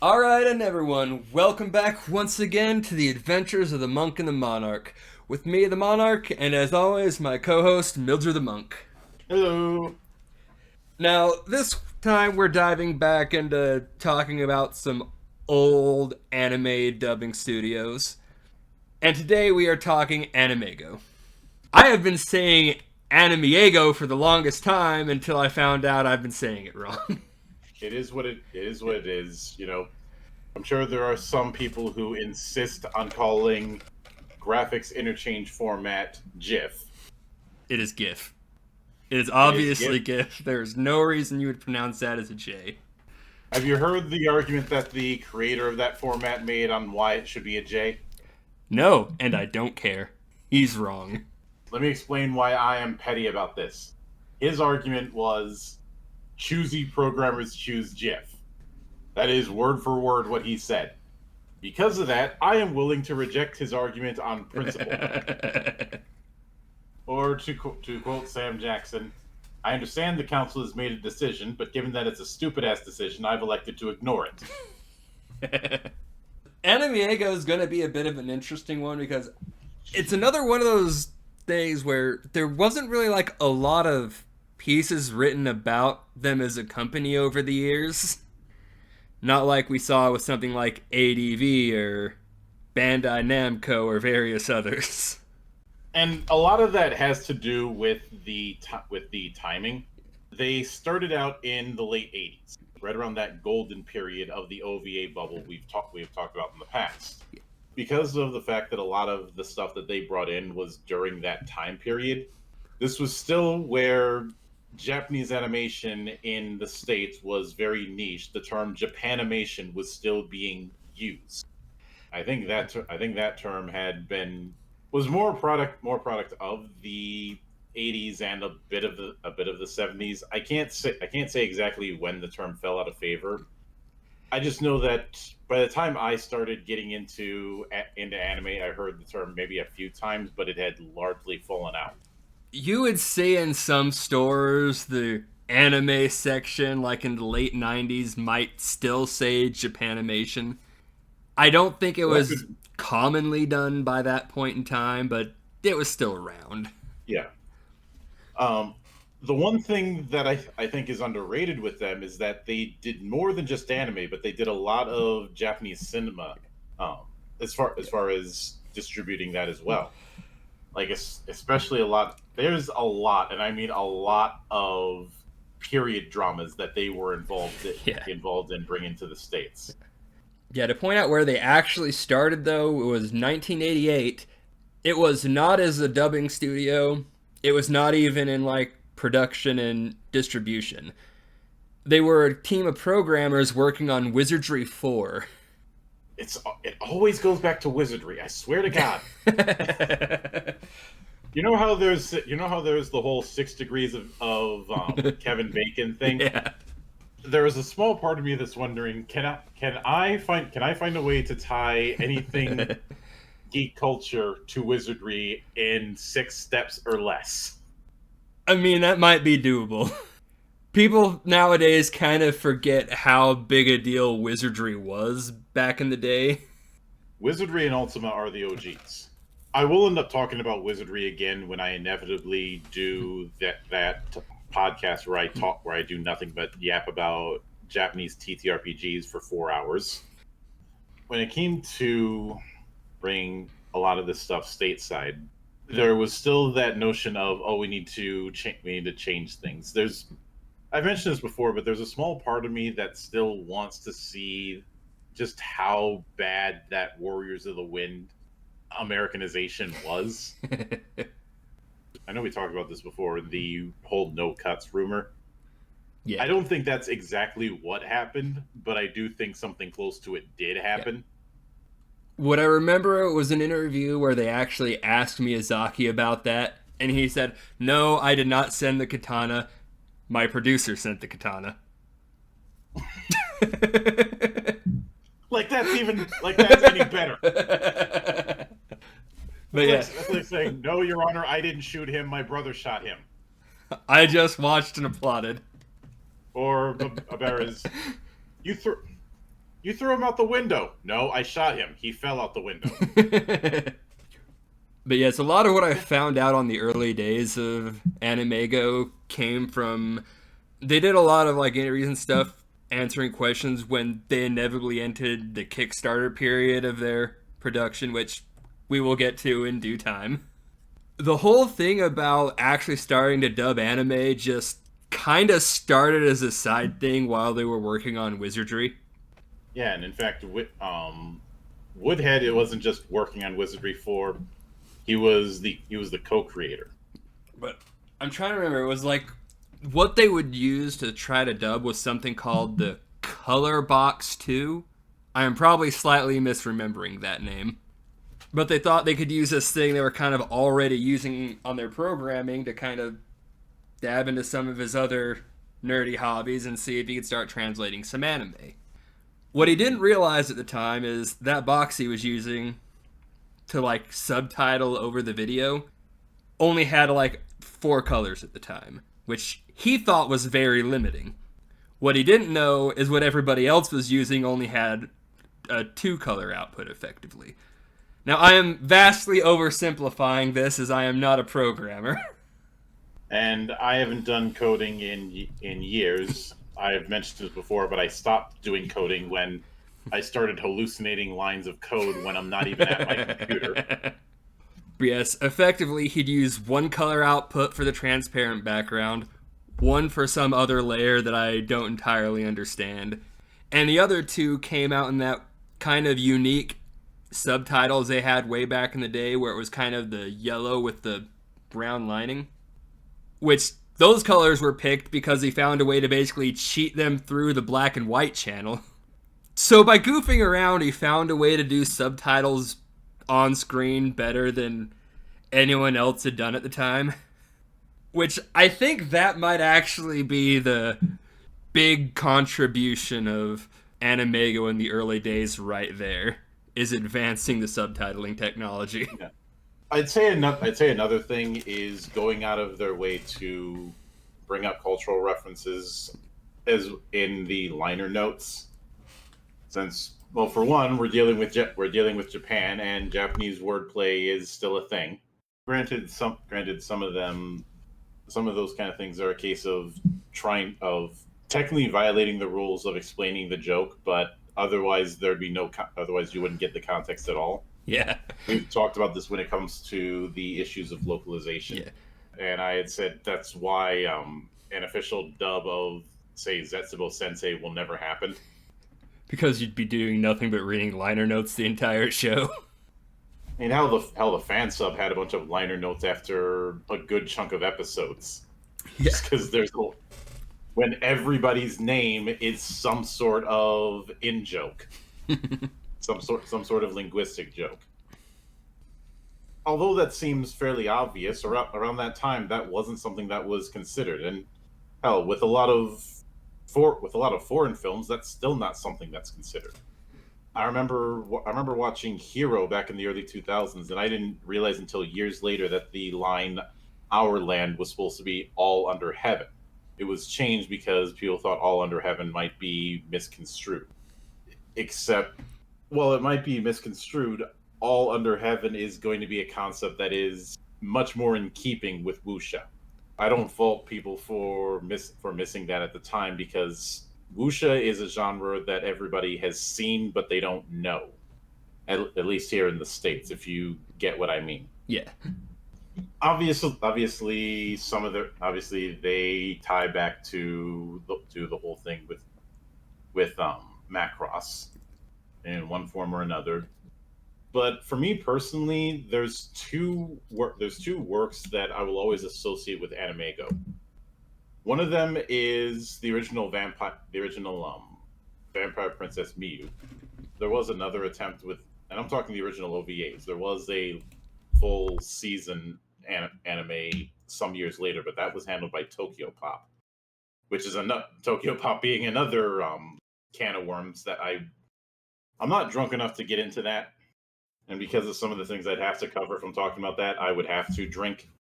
Alright, and everyone, welcome back once again to the adventures of the Monk and the Monarch. With me, the Monarch, and as always, my co host, Mildra the Monk. Hello. Now, this time we're diving back into talking about some old anime dubbing studios. And today we are talking Animeigo. I have been saying Animeigo for the longest time until I found out I've been saying it wrong. It is what it is. I'm sure there are some people who insist on calling graphics interchange format GIF. It is GIF. It is It is GIF. obviously GIF. There's no reason you would pronounce that as a J. Have you heard the argument that the creator of that format made on why it should be a J? No, and I don't care. He's wrong. Let me explain why I am petty about this. His argument was choosy programmers choose GIF. That is word for word what he said. Because of that, I am willing to reject his argument on principle. Or to quote Sam Jackson, I understand the council has made a decision, but given that it's a stupid ass decision, I've elected to ignore it. Animeigo is going to be a bit of an interesting one because it's another one of those things where there wasn't really like a lot of pieces written about them as a company over the years. Not like we saw with something like ADV or Bandai Namco or various others. And a lot of that has to do with the timing. They started out in the late '80s, right around that golden period of the OVA bubble we've talked about in the past. Because of the fact that a lot of the stuff that they brought in was during that time period, this was still where Japanese animation in the States was very niche. The term Japanimation was still being used. I think that term had been was more product of the '80s and a bit of the '70s. I can't say exactly when the term fell out of favor. I just know that by the time I started getting into anime, I heard the term maybe a few times, but it had largely fallen out. You would see in some stores the anime section, like in the late 90s, might still say Japanimation. I don't think it That was could, commonly done by that point in time, but it was still around. yeah. Um, the one thing that I think is underrated with them is that they did more than just anime, but they did a lot of Japanese cinema, um, as far as distributing that as well. Like especially a lot. There's a lot, and I mean a lot of period dramas that they were Yeah. involved in bringing to the states. Yeah, to point out where they actually started, though, it was 1988. It was not as a dubbing studio, it was not even in like production and distribution. They were a team of programmers working on Wizardry 4. It always goes back to wizardry. I swear to God. You know how there's the whole 6 degrees of Kevin Bacon thing. Yeah. There is a small part of me that's wondering, can I find a way to tie anything geek culture to wizardry in 6 steps or less? I mean, that might be doable. People nowadays kind of forget how big a deal Wizardry was back in the day. Wizardry and Ultima are the OGs. I will end up talking about wizardry again when I inevitably do that podcast where I do nothing but yap about Japanese TTRPGs for 4 hours. When it came to bring a lot of this stuff stateside, there was still that notion of, oh, we need to change things. I've mentioned this before, but there's a small part of me that still wants to see just how bad that Warriors of the Wind Americanization was. I know we talked about this before, the whole no cuts rumor. Yeah. I don't think that's exactly what happened, but I do think something close to it did Yeah. happen. What I remember was an interview where they actually asked Miyazaki about that, and he said, "No, I did not send the katana. My producer sent the katana." Like that's any better. But That's like yeah, that's like saying, "No, Your Honor, I didn't shoot him. My brother shot him." I just watched and applauded. Or a better is, you threw You threw him out the window. No, I shot him. He fell out the window. But yes, a lot of what I found out on the early days of Animeigo came from they did a lot of like interviews and stuff answering questions when they inevitably entered the Kickstarter period of their production, which we will get to in due time. The whole thing about actually starting to dub anime just kind of started as a side thing while they were working on Wizardry. Yeah, and in fact, Woodhead, it wasn't just working on Wizardry 4. He was the co-creator. But I'm trying to remember. It was like what they would use to try to dub was something called the Color Box 2. I am probably slightly misremembering that name. But they thought they could use this thing they were kind of already using on their programming to kind of dab into some of his other nerdy hobbies and see if he could start translating some anime. What he didn't realize at the time is that box he was using to like subtitle over the video only had like 4 colors at the time, which he thought was very limiting. What he didn't know is what everybody else was using only had a 2 color output effectively. Now, I am vastly oversimplifying this as I am not a programmer. And I haven't done coding in years. I have mentioned this before, but I stopped doing coding when I started hallucinating lines of code when I'm not even at my computer. Yes, effectively, he'd use 1 color output for the transparent background, one for some other layer that I don't entirely understand, and the other 2 came out in that kind of unique subtitles they had way back in the day where it was kind of the yellow with the brown lining, which those colors were picked because he found a way to basically cheat them through the black and white channel. So by goofing around, he found a way to do subtitles on screen better than anyone else had done at the time. Which I think that might actually be the big contribution of Animeigo in the early days right there, is advancing the subtitling technology. Yeah. I'd say another thing is going out of their way to bring up cultural references as in the liner notes. Since, well, for one, we're dealing with Japan, and Japanese wordplay is still a thing. Granted, some of those kind of things are a case of trying of technically violating the rules of explaining the joke, but otherwise you wouldn't get the context at all. Yeah. We've talked about this when it comes to the issues of localization, Yeah. and I had said that's why an official dub of, say, Zetsubo Sensei will never happen. Because you'd be doing nothing but reading liner notes the entire show. I mean, how the fan sub had a bunch of liner notes after a good chunk of episodes, Yeah. just because when everybody's name is some sort of in joke, some sort of linguistic joke. Although that seems fairly obvious, around that time, that wasn't something that was considered. And hell, with a lot of foreign films, that's still not something that's considered. I remember watching Hero back in the early 2000s, and I didn't realize until years later that the line "Our land" was supposed to be "All under heaven." It was changed because people thought "All under heaven" might be misconstrued. Except, well, it might be misconstrued. All under heaven is going to be a concept that is much more in keeping with wuxia. I don't fault people for missing that at the time, because wuxia is a genre that everybody has seen but they don't know. At least here in the states, if you get what I mean. Yeah. Obviously, obviously they tie back to the whole thing with Macross in one form or another. But for me personally, there's two works that I will always associate with Animeigo. One of them is the original Vampire Princess Miyu. There was another attempt with, and I'm talking the original OVAs. There was a full season anime some years later, but that was handled by Tokyo Pop, which is another Tokyo Pop being another can of worms that I'm not drunk enough to get into that, and because of some of the things I'd have to cover from talking about that, I would have to drink.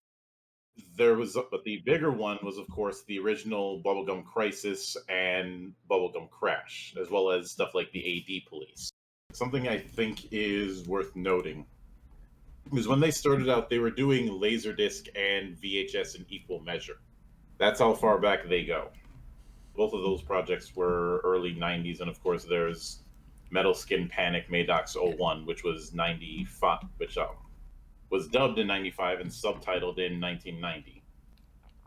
but the bigger one was, of course, the original Bubblegum Crisis and Bubblegum Crash, as well as stuff like the AD Police. Something I think is worth noting is when they started out, they were doing Laserdisc and VHS in equal measure. That's how far back they go. Both of those projects were early 90s, and of course, there's Metal Skin Panic Maddox '01, which was 95, which was dubbed in 95 and subtitled in 1990.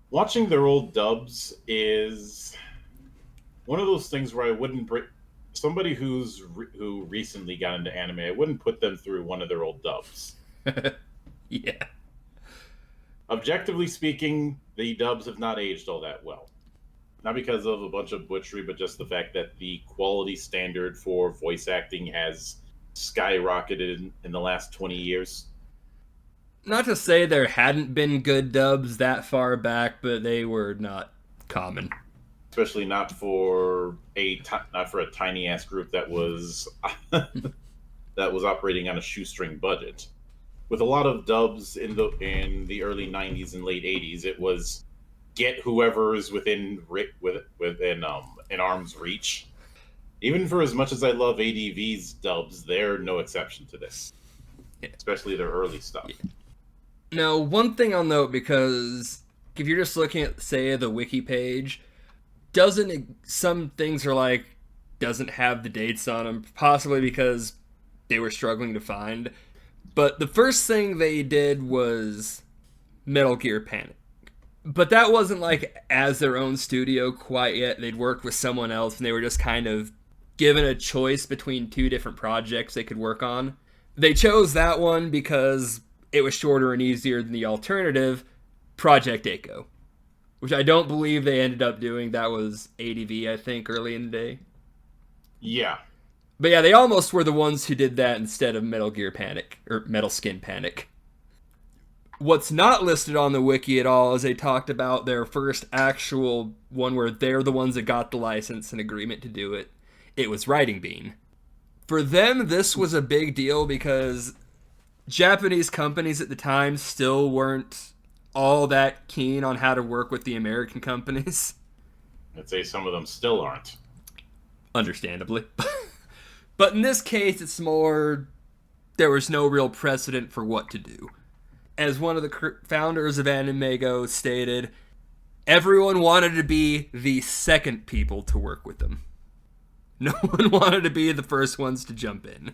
Watching their old dubs is one of those things where I wouldn't bring somebody who recently got into anime. I wouldn't put them through one of their old dubs. Yeah. Objectively speaking, the dubs have not aged all that well. Not because of a bunch of butchery, but just the fact that the quality standard for voice acting has skyrocketed in the last 20 years. Not to say there hadn't been good dubs that far back, but they were not common. Especially not for a tiny ass group that was that was operating on a shoestring budget. With a lot of dubs in the early 90s and late 80s, it was get whoever is within in arm's reach. Even for as much as I love ADV's dubs, they're no exception to this. Especially their early stuff. Yeah. Now, one thing I'll note, because if you're just looking at, say, the wiki page, some things are like, doesn't have the dates on them, possibly because they were struggling to find. But the first thing they did was Metal Gear Panic. But that wasn't like as their own studio quite yet. They'd worked with someone else, and they were just kind of given a choice between two different projects they could work on. They chose that one because it was shorter and easier than the alternative, Project Echo, which I don't believe they ended up doing. That was ADV, I think, early in the day. Yeah. But yeah, they almost were the ones who did that instead of Metal Gear Panic, or Metal Skin Panic. What's not listed on the wiki at all is they talked about their first actual one where they're the ones that got the license and agreement to do it. It was Writing Bean. For them, this was a big deal because Japanese companies at the time still weren't all that keen on how to work with the American companies. I'd say some of them still aren't. Understandably. But in this case, it's more there was no real precedent for what to do. As one of the founders of Animeigo stated, everyone wanted to be the second people to work with them. No one wanted to be the first ones to jump in.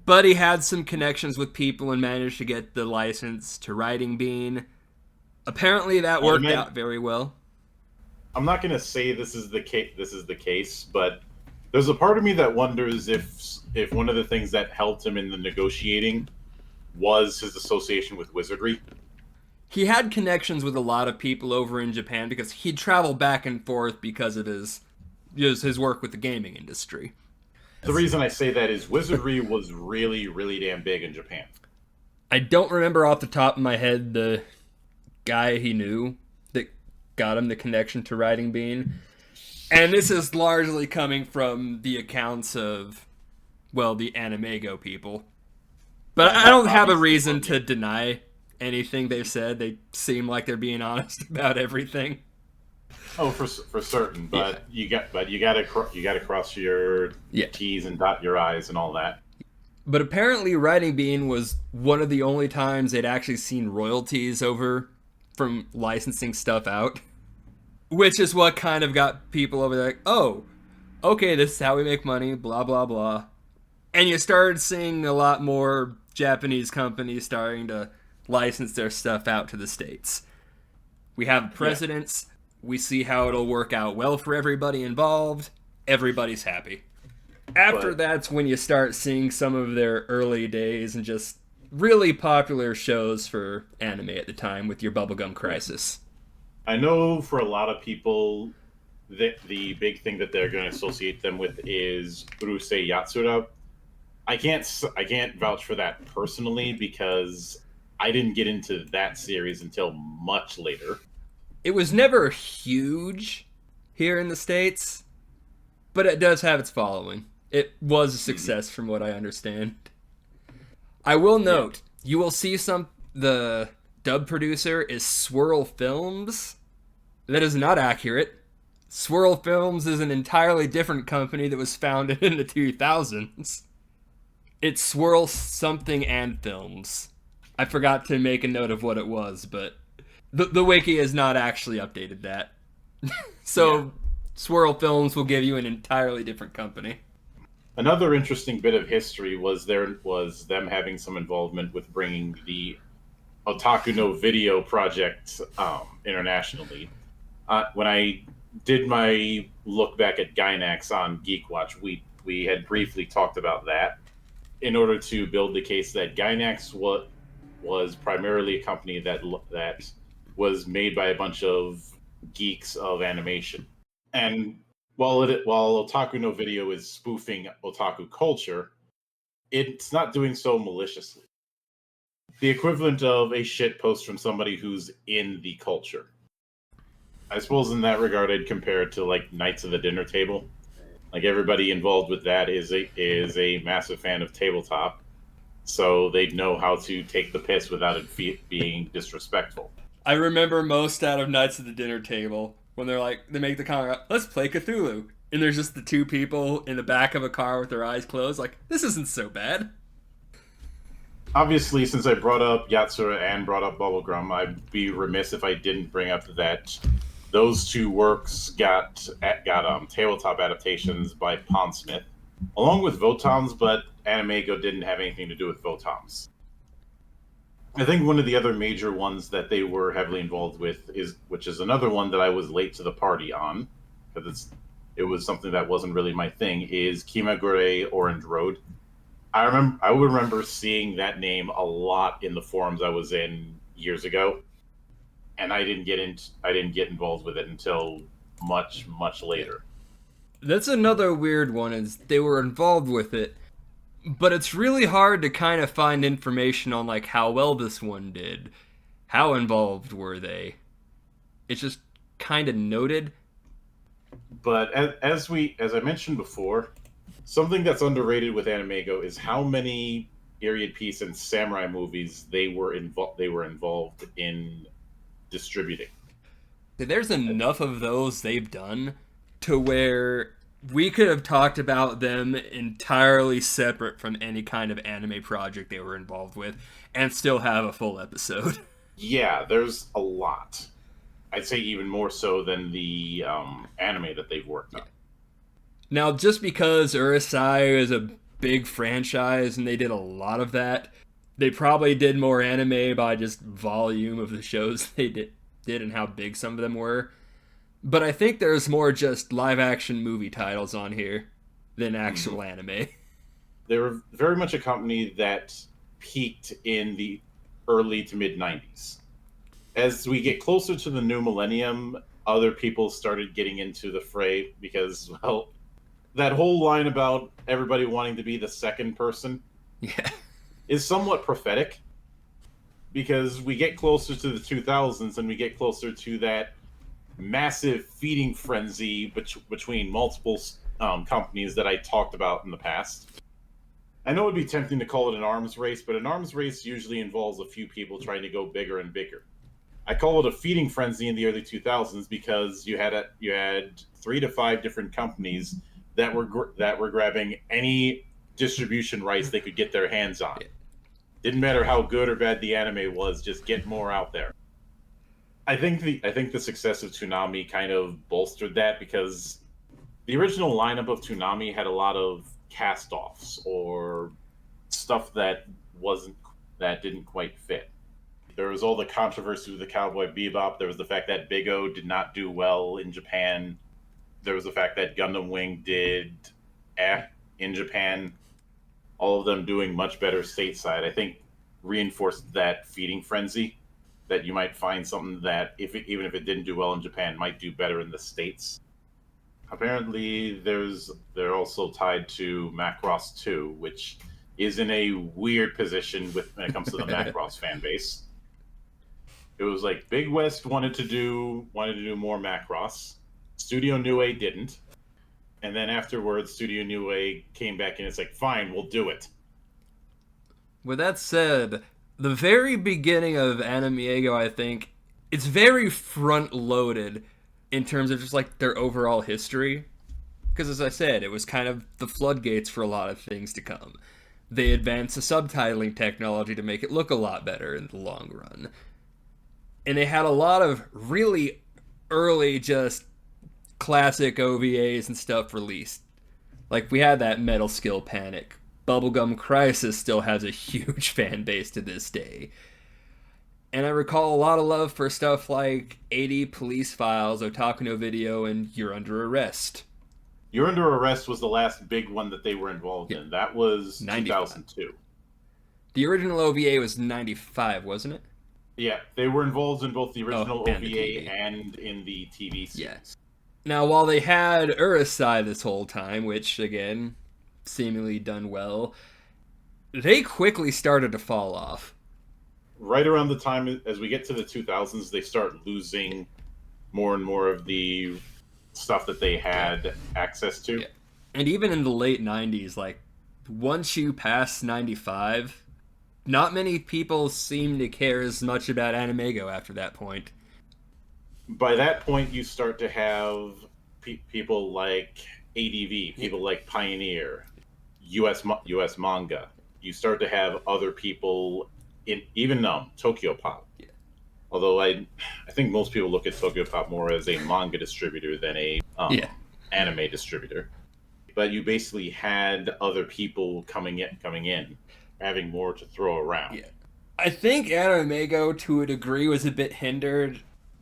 But he had some connections with people and managed to get the license to Writing Bean. Apparently that worked out very well. I'm not going to say this is the case, but there's a part of me that wonders if one of the things that helped him in the negotiating was his association with wizardry. He had connections with a lot of people over in Japan because he'd travel back and forth because of his work with the gaming industry. The reason I say that is wizardry was really, really damn big in Japan. I don't remember off the top of my head the guy he knew that got him the connection to Writing Bean. And this is largely coming from the accounts of, well, the Animeigo people. But I don't have a reason to deny anything they've said. They seem like they're being honest about everything. Oh, for certain. But yeah. you got to cross your T's and dot your I's and all that. But apparently, Writing Bean was one of the only times they'd actually seen royalties over from licensing stuff out, which is what kind of got people over there like, oh, okay, this is how we make money, blah blah blah. And you started seeing a lot more Japanese companies starting to license their stuff out to the States. We have precedents. Yeah. We see how it'll work out well for everybody involved. Everybody's happy. After that's when you start seeing some of their early days and just really popular shows for anime at the time with your Bubblegum Crisis. I know for a lot of people that the big thing that they're going to associate them with is Urusei Yatsura. I can't vouch for that personally because I didn't get into that series until much later. It was never huge here in the States, but it does have its following. It was a success from what I understand. I will note, you will see the dub producer is Swirl Films. That is not accurate. Swirl Films is an entirely different company that was founded in the 2000s. It's Swirl something and Films. I forgot to make a note of what it was, but the wiki has not actually updated that. Yeah. So Swirl Films will give you an entirely different company. Another interesting bit of history was them having some involvement with bringing the Otaku no Video project internationally. When I did my look back at Gynax on Geek Watch, we had briefly talked about that in order to build the case that Gynax was primarily a company that was made by a bunch of geeks of animation. And while Otaku no Video is spoofing otaku culture, it's not doing so maliciously. The equivalent of a shit post from somebody who's in the culture. I suppose in that regard, I'd compare it to like Knights of the Dinner Table. Like everybody involved with that is a massive fan of tabletop, so they'd know how to take the piss without it being disrespectful. I remember most out of Knights at the Dinner Table when they're like, they make the comment, let's play Cthulhu. And there's just the two people in the back of a car with their eyes closed, like, this isn't so bad. Obviously, since I brought up Yatsura and brought up Bubblegum, I'd be remiss if I didn't bring up that those two works got tabletop adaptations by Pondsmith, along with Votons, but Animeigo didn't have anything to do with Votons. I think one of the other major ones that they were heavily involved with which is another one that I was late to the party on, because it was something that wasn't really my thing, is Kimagure Orange Road. I would remember seeing that name a lot in the forums I was in years ago, and I didn't get involved with it until much later. That's another weird one, is they were involved with it, but it's really hard to kind of find information on like how well this one did. How involved were they? It's just kind of noted. But as I mentioned before, something that's underrated with Animeigo is how many period piece and samurai movies they were involved in distributing. There's enough of those they've done to where we could have talked about them entirely separate from any kind of anime project they were involved with and still have a full episode. Yeah, there's a lot. I'd say even more so than the anime that they've worked on. Now, just because Urusei is a big franchise and they did a lot of that, they probably did more anime by just volume of the shows they did and how big some of them were. But I think there's more just live action movie titles on here than actual anime. They were very much a company that peaked in the early to mid 90s. As we get closer to the new millennium, other people started getting into the fray because, well, that whole line about everybody wanting to be the second person Yeah. is somewhat prophetic, because we get closer to the 2000s and we get closer to that massive feeding frenzy between multiple companies that I talked about in the past. I know it'd be tempting to call it an arms race, but an arms race usually involves a few people trying to go bigger and bigger. I call it a feeding frenzy in the early 2000s because you had 3 to 5 different companies that were grabbing any distribution rights they could get their hands on. Didn't matter how good or bad the anime was, just get more out there. I think the success of Toonami kind of bolstered that, because the original lineup of Toonami had a lot of cast-offs or stuff that didn't quite fit. There was all the controversy with the Cowboy Bebop. There was the fact that Big O did not do well in Japan. There was the fact that Gundam Wing did in Japan. All of them doing much better stateside, I think, reinforced that feeding frenzy, that you might find something that, even if it didn't do well in Japan, might do better in the States. Apparently, they're also tied to Macross 2, which is in a weird position when it comes to the Macross fan base. It was like Big West wanted to do more Macross. Studio Nue didn't. And then afterwards, Studio Nue came back and it's like, fine, we'll do it. With that said, The very beginning of Animeigo, I think, it's very front loaded in terms of just like their overall history. Because as I said, it was kind of the floodgates for a lot of things to come. They advanced the subtitling technology to make it look a lot better in the long run. And they had a lot of really early, just classic OVAs and stuff released. Like, we had that Metal Skill Panic. Bubblegum Crisis still has a huge fan base to this day. And I recall a lot of love for stuff like 80 Police Files, Otaku no Video, and You're Under Arrest. You're Under Arrest was the last big one that they were involved in. That was 95. 2002. The original OVA was 95, wasn't it? Yeah, they were involved in both the original and OVA and in the TV series. Yeah. Now, while they had Urusai this whole time, which, again, seemingly done well, they quickly started to fall off. Right around the time, as we get to the 2000s, they start losing more and more of the stuff that they had access to. Yeah. And even in the late 90s, like, once you pass 95, not many people seem to care as much about Animeigo after that point. By that point, you start to have people like ADV, people like Pioneer, US Manga. You start to have other people in even Tokyo Pop. Yeah. Although I think most people look at Tokyo Pop more as a manga distributor than a anime distributor. But you basically had other people coming in, having more to throw around. Yeah. I think Animeigo, to a degree, was a bit hindered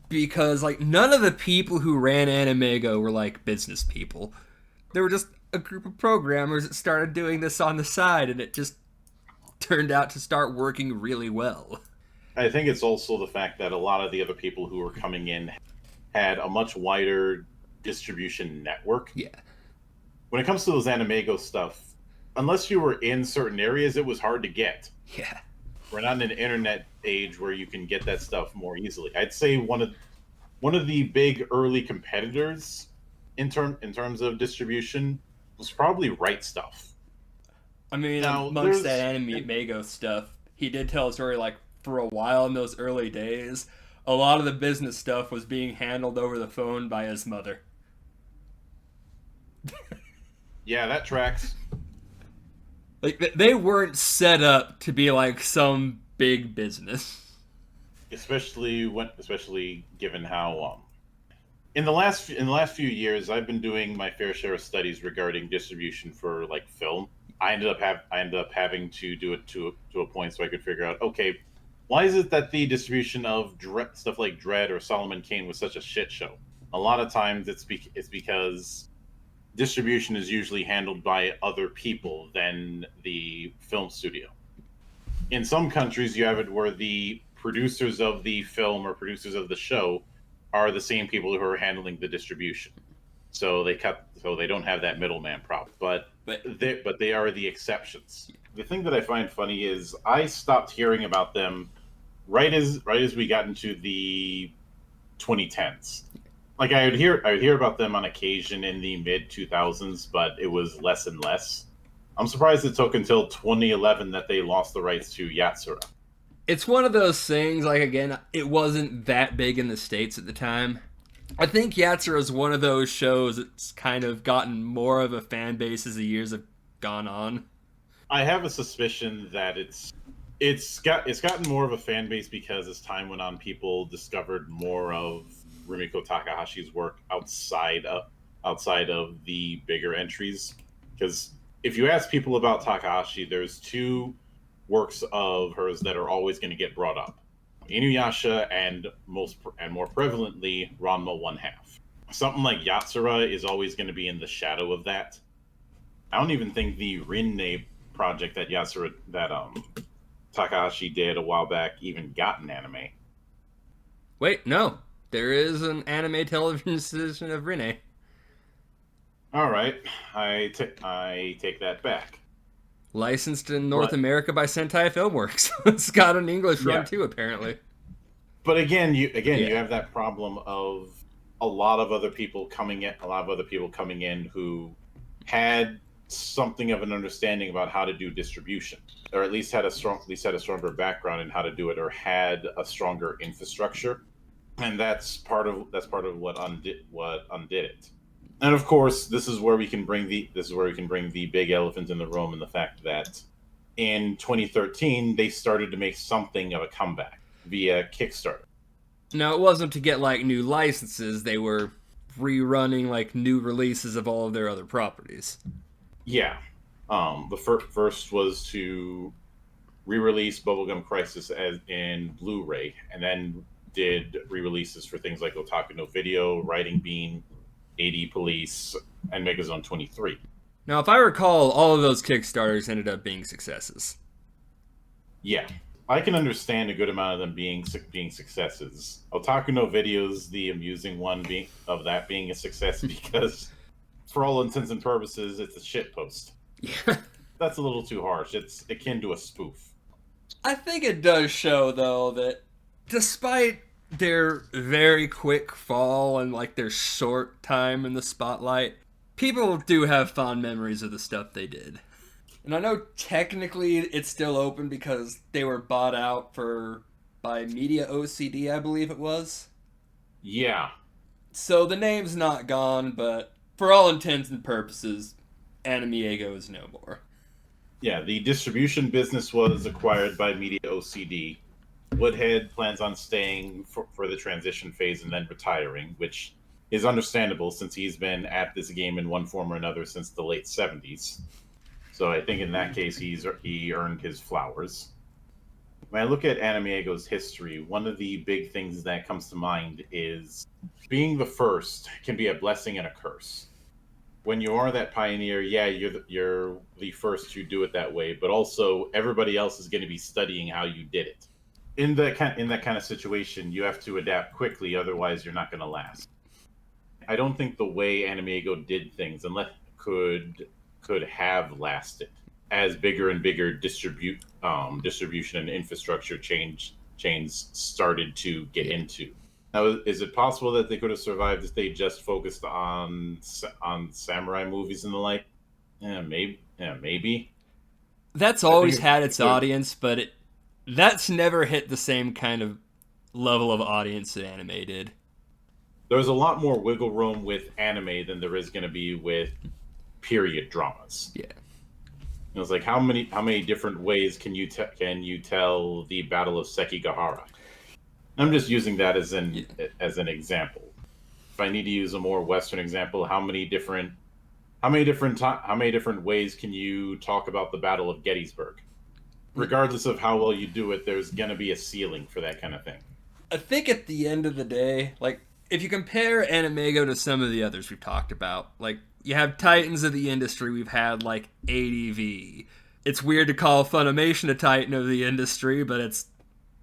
because, like, none of the people who ran Animeigo were, like, business people. They were just a group of programmers that started doing this on the side, and it just turned out to start working really well. I think it's also the fact that a lot of the other people who were coming in had a much wider distribution network. Yeah. When it comes to those Animeigo stuff, unless you were in certain areas, it was hard to get. Yeah. We're not in an internet age where you can get that stuff more easily. I'd say one of the big early competitors in terms of distribution was probably Right Stuff. I mean, now, amongst that Animeigo stuff, he did tell a story like for a while in those early days, a lot of the business stuff was being handled over the phone by his mother. Yeah, that tracks. Like, they weren't set up to be like some big business. Especially given how in the last few years I've been doing my fair share of studies regarding distribution for like film. I ended up having to do it to a point so I could figure out, okay, why is it that the distribution of stuff like Dread or Solomon Kane was such a shit show? A lot of times it's because distribution is usually handled by other people than the film studio. In some countries, you have it where the producers of the film or producers of the show are the same people who are handling the distribution. So they don't have that middleman problem. But they are the exceptions. The thing that I find funny is I stopped hearing about them right as we got into the 2010s. Like I would hear about them on occasion in the mid 2000s, but it was less and less. I'm surprised it took until 2011 that they lost the rights to Yatsura. It's one of those things, like, again, it wasn't that big in the States at the time. I think Yatsura is one of those shows that's kind of gotten more of a fan base as the years have gone on. I have a suspicion that it's gotten more of a fan base because as time went on, people discovered more of Rumiko Takahashi's work outside of the bigger entries. Because if you ask people about Takahashi, there's two works of hers that are always going to get brought up: Inuyasha and more prevalently Ranma 1/2. Something like Yatsura is always going to be in the shadow of that. I don't even think the Rinne project that Takahashi did a while back even got an anime. Wait, no. There is an anime television season of Rinne. All right, I take that back. Licensed in North America by Sentai Filmworks. It's got an English run too, apparently. But again, you have that problem of a lot of other people coming in who had something of an understanding about how to do distribution, or at least had a stronger background in how to do it, or had a stronger infrastructure, and that's part of what undid it. And of course, this is where we can bring the big elephant in the room, and the fact that in 2013 they started to make something of a comeback via Kickstarter. Now, it wasn't to get like new licenses, they were rerunning like new releases of all of their other properties. Yeah, the first was to re-release Bubblegum Crisis as in Blu-ray, and then did re-releases for things like Otaku no Video, Writing Bean, AD Police, and Megazone 23. Now, if I recall, all of those Kickstarters ended up being successes. Yeah, I can understand a good amount of them being successes. Otaku no Video's the amusing one being a success because, for all intents and purposes, it's a shit post. Yeah. That's a little too harsh. It's akin to a spoof. I think it does show, though, that despite their very quick fall and like their short time in the spotlight, people do have fond memories of the stuff they did. And I know technically it's still open because they were bought out by Media OCD, I believe it was. Yeah, So the name's not gone, but for all intents and purposes, Animeigo is no more. yeah. The distribution business was acquired by Media OCD. Woodhead plans on staying for the transition phase and then retiring, which is understandable since he's been at this game in one form or another since the late 70s. So I think in that case, he earned his flowers. When I look at Animiego's history, one of the big things that comes to mind is being the first can be a blessing and a curse. When you are that pioneer, yeah, you're the first to do it that way, but also everybody else is going to be studying how you did it. In that kind of situation, you have to adapt quickly, otherwise you're not going to last. I don't think the way Animeigo did things unless could have lasted as bigger and bigger distribution and infrastructure chains started to get into. Now, is it possible that they could have survived if they just focused on samurai movies and the like? Yeah, maybe. Yeah, maybe. That's I think always had its could. audience, but that's never hit the same kind of level of audience that anime did. There's a lot more wiggle room with anime than there is going to be with period dramas. Yeah. It was like how many different ways can you tell the Battle of Sekigahara? I'm just using that as an example. If I need to use a more Western example, how many different ways can you talk about the Battle of Gettysburg? Regardless of how well you do it, there's gonna be a ceiling for that kind of thing. I think at the end of the day, like, if you compare Animeigo to some of the others we've talked about, like, you have titans of the industry, we've had, like, ADV. It's weird to call Funimation a titan of the industry, but it's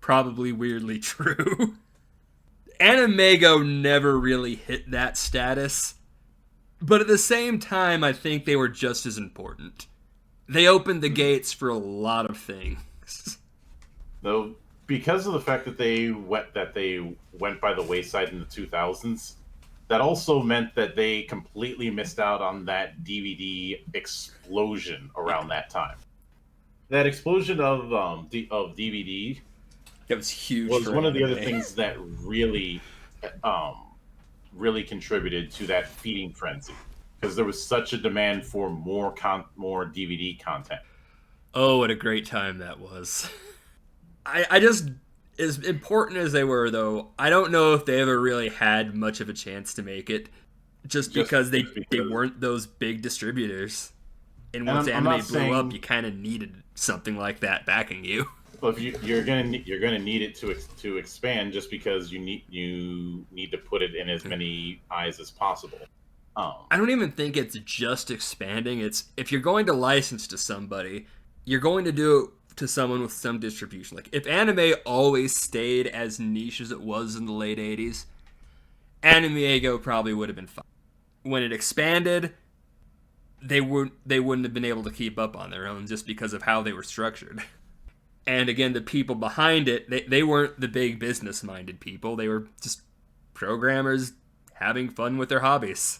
probably weirdly true. Animeigo never really hit that status, but at the same time, I think they were just as important. They opened the gates for a lot of things. Though, because of the fact that they went by the wayside in the 2000s, that also meant that they completely missed out on that DVD explosion around that time. That explosion of DVD It was huge. was For one of the other anime. things that um, really contributed to that feeding frenzy because there was such a demand for more DVD content. Oh, what a great time that was. I just, as important as they were, though, I don't know if they ever really had much of a chance to make it, just because they weren't those big distributors. And once I'm not anime blew up, saying, you kind of needed something like that backing you. well, if you're gonna need it to expand, just because you need to put it in as many eyes as possible. I don't even think it's just expanding. It's if you're going to license to somebody, you're going to do it to someone with some distribution. Like if anime always stayed as niche as it was in the late 80s, Animeigo probably would have been fine. When it expanded, they wouldn't have been able to keep up on their own just because of how they were structured. And again, the people behind it, they weren't the big business minded people. They were just programmers having fun with their hobbies.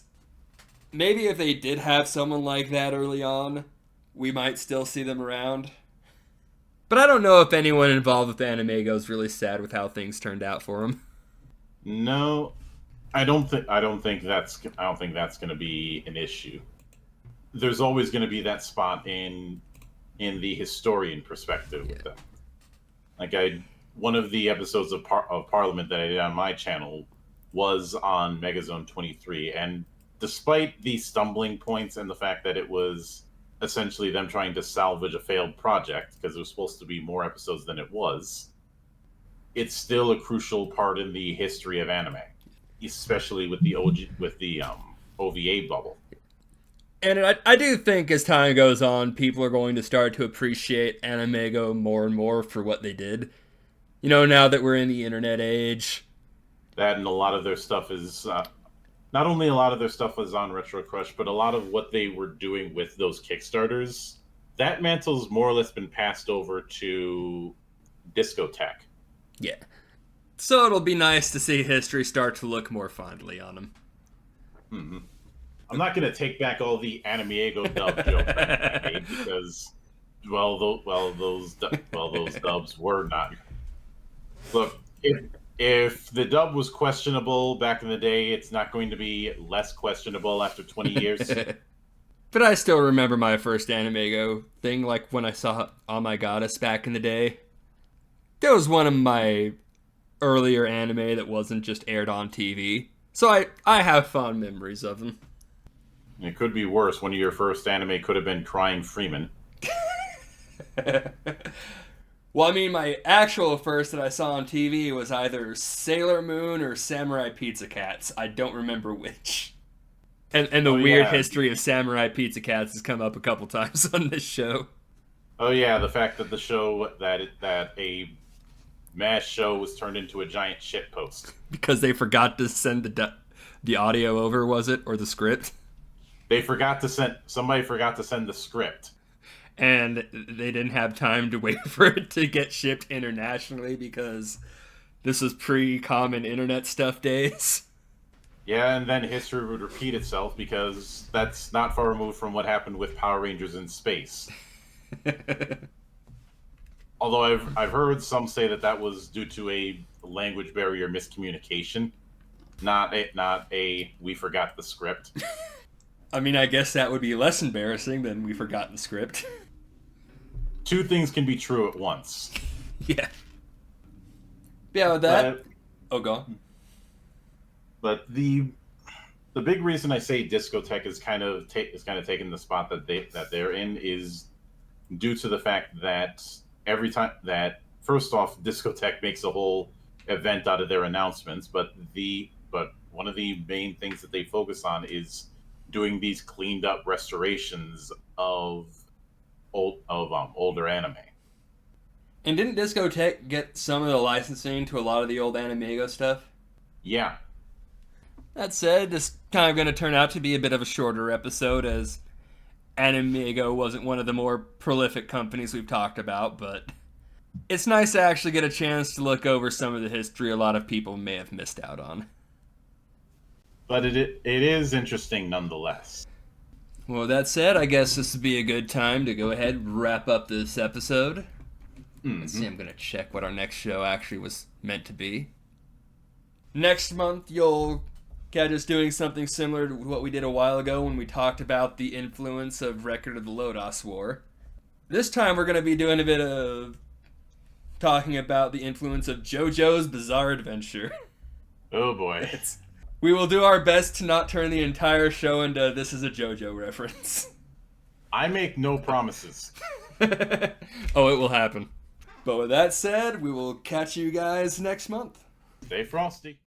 maybe if they did have someone like that early on, we might still see them around. But I don't know if anyone involved with Animeigo is really sad with how things turned out for him. No, I don't think that's going to be an issue. There's always going to be that spot in the historian perspective with them. Like one of the episodes of Parliament that I did on my channel was on Megazone 23, and despite the stumbling points and the fact that it was essentially them trying to salvage a failed project because it was supposed to be more episodes than it was, it's still a crucial part in the history of anime, especially with the OVA bubble. And I do think as time goes on, people are going to start to appreciate Animeigo more and more for what they did. You know, now that we're in the internet age. That and a lot of their stuff is not only a lot of their stuff was on Retro Crush, but a lot of what they were doing with those Kickstarters, that mantle's more or less been passed over to Discotech. Yeah. So it'll be nice to see history start to look more fondly on them. Mm-hmm. I'm not going to take back all the Animeigo dub jokes I made because, those dubs were not. Look, if the dub was questionable back in the day, it's not going to be less questionable after 20 years. But I still remember my first Animeigo thing, like when I saw Oh My Goddess back in the day. That was one of my earlier anime that wasn't just aired on TV. So I have fond memories of them. It could be worse. One of your first anime could have been Crying Freeman. Well, I mean, my actual first that I saw on TV was either Sailor Moon or Samurai Pizza Cats. I don't remember which. And the weird history of Samurai Pizza Cats has come up a couple times on this show. Oh yeah, the fact that the show that a MASH show was turned into a giant shitpost because they forgot to send the audio over, was it, or the script? Somebody forgot to send the script. And they didn't have time to wait for it to get shipped internationally because this was pre-common internet stuff days. Yeah, and then history would repeat itself because that's not far removed from what happened with Power Rangers in space. Although I've heard some say that was due to a language barrier miscommunication, not a we forgot the script. I mean, I guess that would be less embarrassing than we forgot the script. Two things can be true at once. Yeah. Yeah, with that. Oh, go on. But the big reason I say Discotech is kind of taking the spot that they're in is due to the fact that every time that first off Discotech makes a whole event out of their announcements, but one of the main things that they focus on is doing these cleaned up restorations of older anime. And didn't Discotech get some of the licensing to a lot of the old Animeigo stuff? Yeah. That said, this kind of going to turn out to be a bit of a shorter episode as Animeigo wasn't one of the more prolific companies we've talked about, but it's nice to actually get a chance to look over some of the history a lot of people may have missed out on. But it is interesting nonetheless. Well, that said, I guess this would be a good time to go ahead and wrap up this episode. Mm-hmm. Let's see, I'm going to check what our next show actually was meant to be. Next month, you'll catch us doing something similar to what we did a while ago when we talked about the influence of Record of the Lodos War. This time, we're going to be doing a bit of talking about the influence of JoJo's Bizarre Adventure. Oh boy. We will do our best to not turn the entire show into this is a JoJo reference. I make no promises. Oh, it will happen. But with that said, we will catch you guys next month. Stay frosty.